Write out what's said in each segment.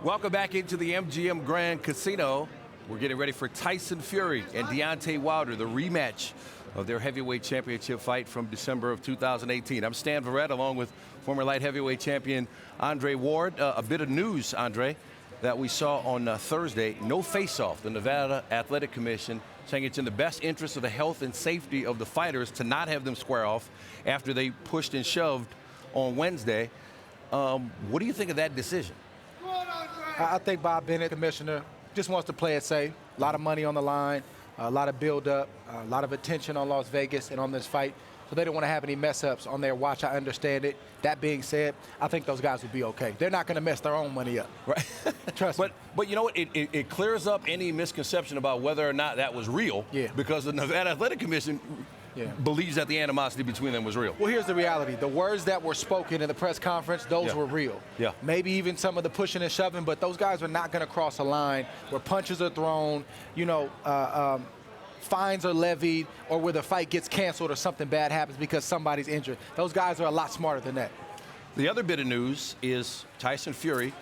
Welcome back into the MGM Grand Casino. We're getting ready for Tyson Fury and Deontay Wilder, the rematch of their heavyweight championship fight from December of 2018. I'm Stan Verrett, along with former light heavyweight champion Andre Ward. A bit of news, Andre, that we saw on Thursday. No face-off. The Nevada Athletic Commission saying it's in the best interest of the health and safety of the fighters to not have them square off after they pushed and shoved on Wednesday. What do you think of that decision? I think Bob Bennett, commissioner, just wants to play it safe. A lot of money on the line, a lot of build-up, a lot of attention on Las Vegas and on this fight. So they don't want to have any mess-ups on their watch. I understand it. That being said, I think those guys will be okay. They're not going to mess their own money up. Right. Trust me. But you know what? It clears up any misconception about whether or not that was real. Yeah. Because the Nevada Athletic Commission believes that the animosity between them was real. Well, here's the reality. The words that were spoken in the press conference, those were real. Yeah. Maybe even some of the pushing and shoving, but those guys are not going to cross a line where punches are thrown, fines are levied, or where the fight gets canceled or something bad happens because somebody's injured. Those guys are a lot smarter than that. The other bit of news is Tyson Fury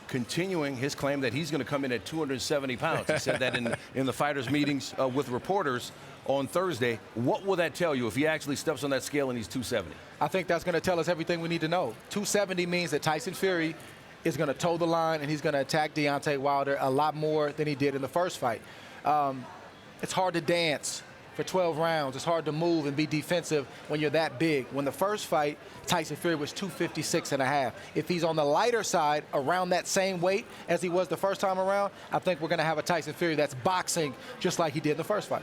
continuing his claim that he's going to come in at 270 pounds. He said that in the fighters' meetings with reporters on Thursday. What will that tell you if he actually steps on that scale and he's 270? I think that's going to tell us everything we need to know. 270 means that Tyson Fury is going to toe the line and he's going to attack Deontay Wilder a lot more than he did in the first fight. It's hard to dance for 12 rounds. It's hard to move and be defensive when you're that big. When the first fight, Tyson Fury was 256.5. If he's on the lighter side, around that same weight as he was the first time around, I think we're going to have a Tyson Fury that's boxing just like he did in the first fight.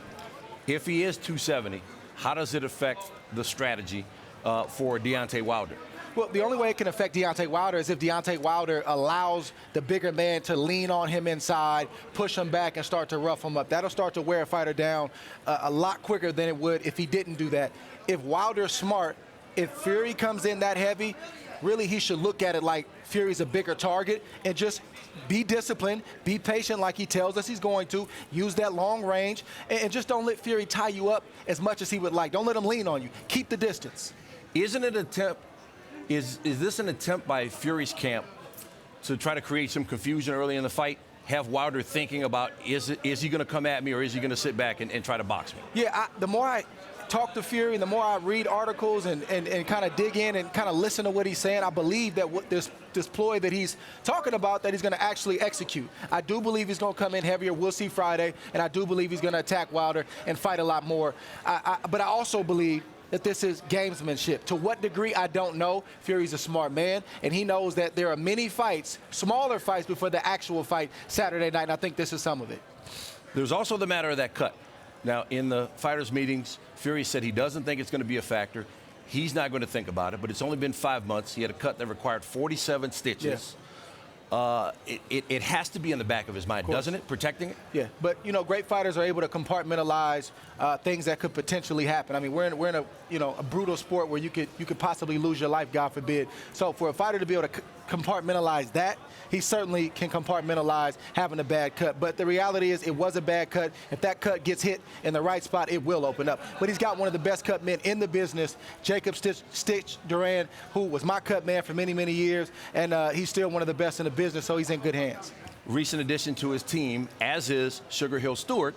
If he is 270, how does it affect the strategy for Deontay Wilder? Well, the only way it can affect Deontay Wilder is if Deontay Wilder allows the bigger man to lean on him inside, push him back, and start to rough him up. That'll start to wear a fighter down a lot quicker than it would if he didn't do that. If Wilder's smart, if Fury comes in that heavy, really he should look at it like Fury's a bigger target and just be disciplined, be patient like he tells us he's going to, use that long range, and just don't let Fury tie you up as much as he would like. Don't let him lean on you. Keep the distance. Isn't it an attempt? Is this an attempt by Fury's camp to try to create some confusion early in the fight? Have Wilder thinking about, is he going to come at me or is he going to sit back and try to box me? Yeah, the more I talk to Fury and the more I read articles and kind of dig in and kind of listen to what he's saying, I believe that what this ploy that he's talking about, that he's going to actually execute. I do believe he's going to come in heavier. We'll see Friday. And I do believe he's going to attack Wilder and fight a lot more. But I also believe that this is gamesmanship. To what degree, I don't know. Fury's a smart man, and he knows that there are many fights, smaller fights, before the actual fight Saturday night, and I think this is some of it. There's also the matter of that cut. Now, in the fighters' meetings, Fury said he doesn't think it's going to be a factor. He's not going to think about it, but it's only been 5 months. He had a cut that required 47 stitches. Yes. It has to be in the back of his mind, doesn't it, protecting it? Yeah, but, great fighters are able to compartmentalize things that could potentially happen. I mean, we're in a brutal sport where you could possibly lose your life, God forbid. So for a fighter to be able to compartmentalize that, he certainly can compartmentalize having a bad cut. But the reality is it was a bad cut. If that cut gets hit in the right spot, it will open up. But he's got one of the best cut men in the business, Jacob Stitch Duran, who was my cut man for many, many years, and he's still one of the best in the business, so he's in good hands. Recent addition to his team, as is Sugar Hill Stewart,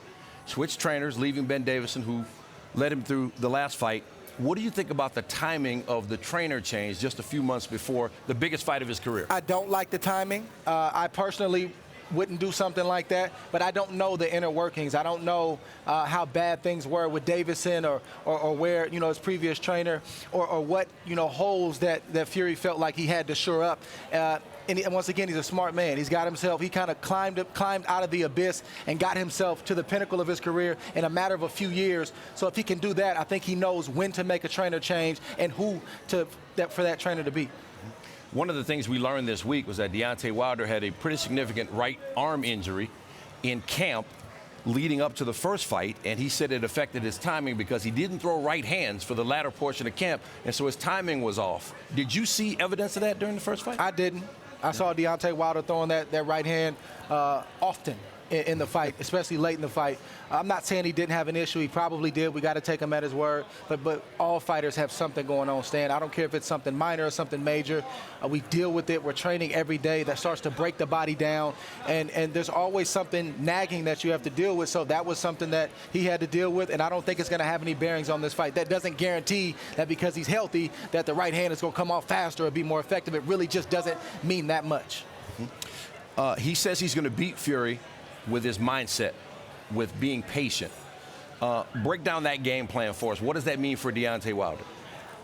switched trainers, leaving Ben Davison, who led him through the last fight. What do you think about the timing of the trainer change just a few months before the biggest fight of his career? I don't like the timing. I personally wouldn't do something like that, but I don't know the inner workings. I don't know how bad things were with Davison or where, his previous trainer or what, holes that Fury felt like he had to shore up. And once again, he's a smart man. He's got himself, he kind of climbed out of the abyss and got himself to the pinnacle of his career in a matter of a few years. So if he can do that, I think he knows when to make a trainer change and who for that trainer to be. One of the things we learned this week was that Deontay Wilder had a pretty significant right arm injury in camp leading up to the first fight, and he said it affected his timing because he didn't throw right hands for the latter portion of camp, and so his timing was off. Did you see evidence of that during the first fight? I didn't. I saw Deontay Wilder throwing that right hand often. in the fight, especially late in the fight. I'm not saying he didn't have an issue. He probably did. We got to take him at his word. But all fighters have something going on, Stan. I don't care if it's something minor or something major. We deal with it. We're training every day. That starts to break the body down. And there's always something nagging that you have to deal with. So that was something that he had to deal with. And I don't think it's going to have any bearings on this fight. That doesn't guarantee that because he's healthy that the right hand is going to come off faster or be more effective. It really just doesn't mean that much. He says he's going to beat Fury with his mindset, with being patient. Break down that game plan for us. What does that mean for Deontay Wilder?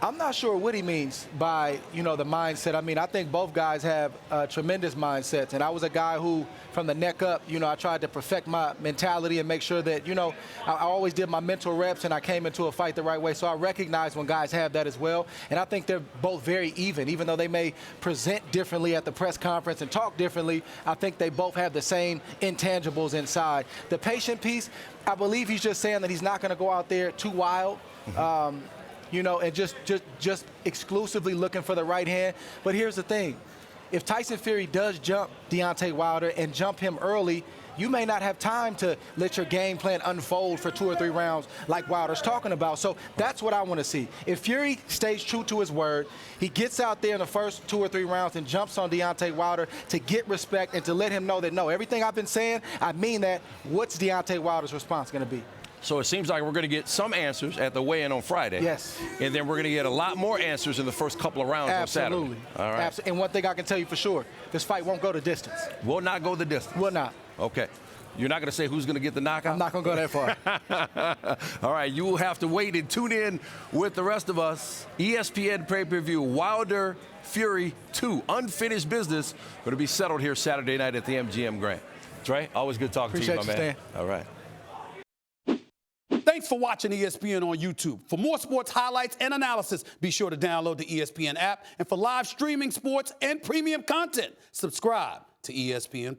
I'm not sure what he means by, the mindset. I mean, I think both guys have tremendous mindsets. And I was a guy who, from the neck up, I tried to perfect my mentality and make sure that, I always did my mental reps and I came into a fight the right way. So I recognize when guys have that as well. And I think they're both very even though they may present differently at the press conference and talk differently. I think they both have the same intangibles inside. The patient piece, I believe he's just saying that he's not going to go out there too wild. And just exclusively looking for the right hand. But here's the thing. If Tyson Fury does jump Deontay Wilder and jump him early, you may not have time to let your game plan unfold for 2 or 3 rounds like Wilder's talking about. So that's what I want to see. If Fury stays true to his word, he gets out there in the first 2 or 3 rounds and jumps on Deontay Wilder to get respect and to let him know that, no, everything I've been saying, I mean that. What's Deontay Wilder's response going to be? So it seems like we're going to get some answers at the weigh-in on Friday. Yes. And then we're going to get a lot more answers in the first couple of rounds on Saturday. Absolutely. All right. And one thing I can tell you for sure, this fight won't go the distance. Will not go the distance. Will not. Okay. You're not going to say who's going to get the knockout? I'm not going to go that far. All right. You will have to wait and tune in with the rest of us. ESPN pay-per-view Wilder Fury 2, unfinished business, going to be settled here Saturday night at the MGM Grand. Trey, always good talking to you, my man. Stan. All right. Thanks for watching ESPN on YouTube. For more sports highlights and analysis, be sure to download the ESPN app. And for live streaming sports and premium content, subscribe to ESPN+.